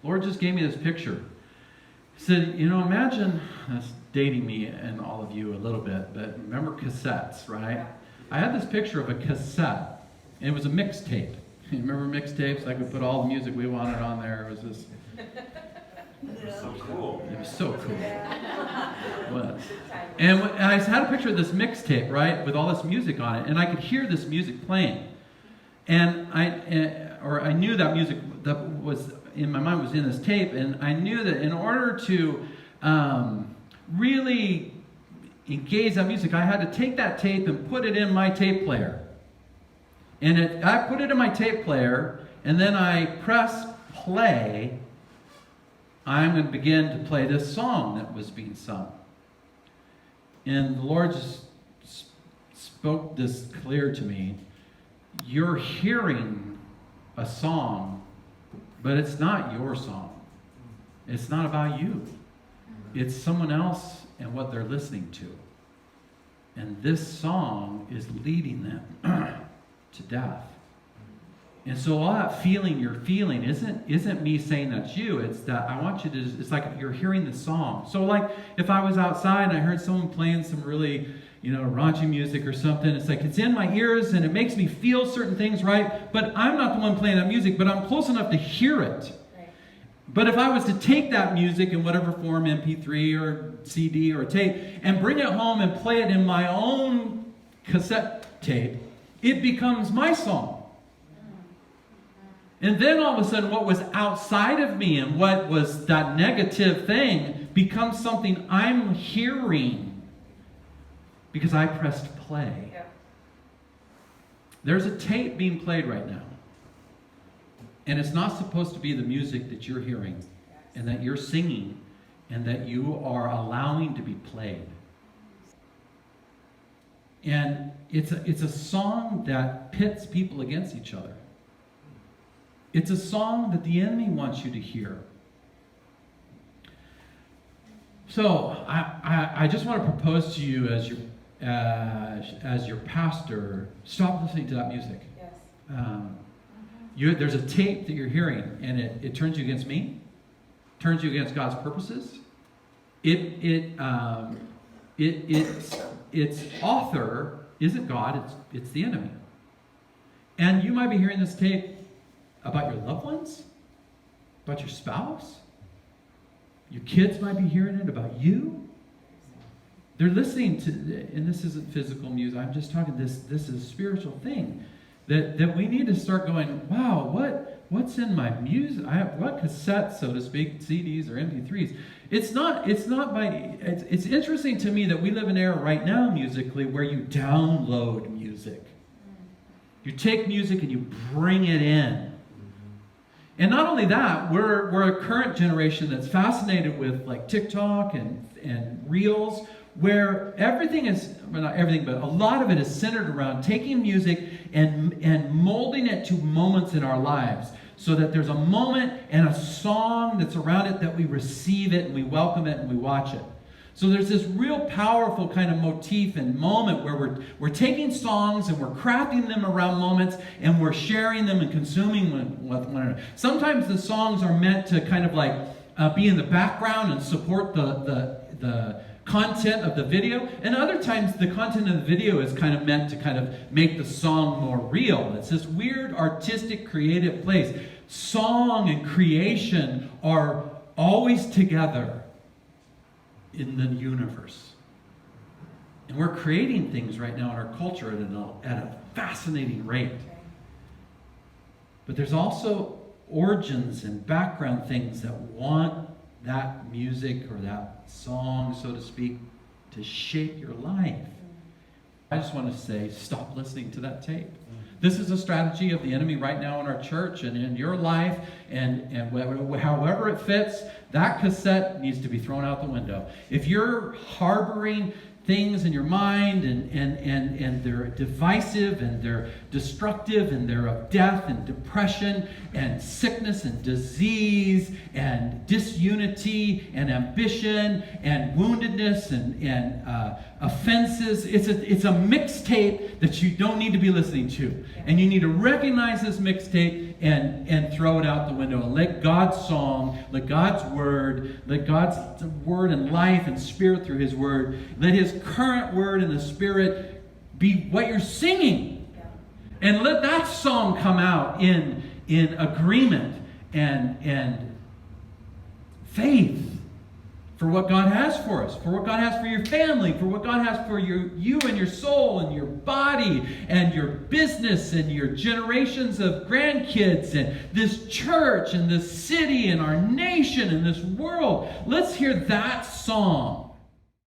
Lord just gave me this picture. He said, imagine, that's dating me and all of you a little bit, but remember cassettes, right? I had this picture of a cassette, and it was a mixtape. You remember mixtapes? I could put all the music we wanted on there. It was this. So cool. It was so cool. It was. And I had a picture of this mixtape, right, with all this music on it, and I could hear this music playing. And I knew that music that was in my mind was in this tape, and I knew that in order to really engage that music, I had to take that tape and put it in my tape player. And I put it in my tape player, and then I press play. I'm going to begin to play this song that was being sung. And the Lord just spoke this clear to me. You're hearing a song, but it's not your song. It's not about you. It's someone else and what they're listening to. And this song is leading them to death. And so all that feeling you're feeling isn't me saying that's you. It's that I want you to, it's like you're hearing the song. So like if I was outside and I heard someone playing some really, raunchy music or something, it's like it's in my ears and it makes me feel certain things, right? But I'm not the one playing that music, but I'm close enough to hear it. Right. But if I was to take that music in whatever form, MP3 or CD or tape, and bring it home and play it in my own cassette tape, it becomes my song. And then all of a sudden what was outside of me and what was that negative thing becomes something I'm hearing because I pressed play. Yeah. There's a tape being played right now. And it's not supposed to be the music that you're hearing and that you're singing and that you are allowing to be played. And it's a song that pits people against each other. It's a song that the enemy wants you to hear. So I just want to propose to you as your pastor, stop listening to that music. Yes. There's a tape that you're hearing, and it turns you against me, turns you against God's purposes. Its author isn't God; it's the enemy. And you might be hearing this tape about your loved ones, about your spouse. Your kids might be hearing it about you. They're listening to, and this isn't physical music, I'm just talking this is a spiritual thing. That we need to start going, wow, what's in my music? What cassettes, so to speak, CDs or MP3s? It's interesting to me that we live in an era right now musically where you download music. You take music and you bring it in. And not only that, we're a current generation that's fascinated with like TikTok and Reels, where everything is, well, not everything, but a lot of it is centered around taking music and molding it to moments in our lives, so that there's a moment and a song that's around it that we receive it and we welcome it and we watch it. So there's this real powerful kind of motif and moment where we're taking songs and we're crafting them around moments and we're sharing them and consuming them with one another. Sometimes the songs are meant to kind of like be in the background and support the content of the video, and other times the content of the video is kind of meant to kind of make the song more real. It's this weird artistic creative place. Song and creation are always together in the universe. And we're creating things right now in our culture at a fascinating rate. But there's also origins and background things that want that music or that song, so to speak, to shape your life. I just want to say, stop listening to that tape. This is a strategy of the enemy right now in our church and in your life, and however it fits, that cassette needs to be thrown out the window. If you're harboring things in your mind, and they're divisive, and they're destructive, and they're of death and depression and sickness and disease and disunity and ambition and woundedness and offenses. It's a mixtape that you don't need to be listening to. And you need to recognize this mixtape and throw it out the window and let God's song, let God's word and life and spirit through his word, let his current word and the spirit be what you're singing. And let that song come out in agreement and faith for what God has for us, for what God has for your family, for what God has for you and your soul and your body and your business and your generations of grandkids and this church and this city and our nation and this world. Let's hear that song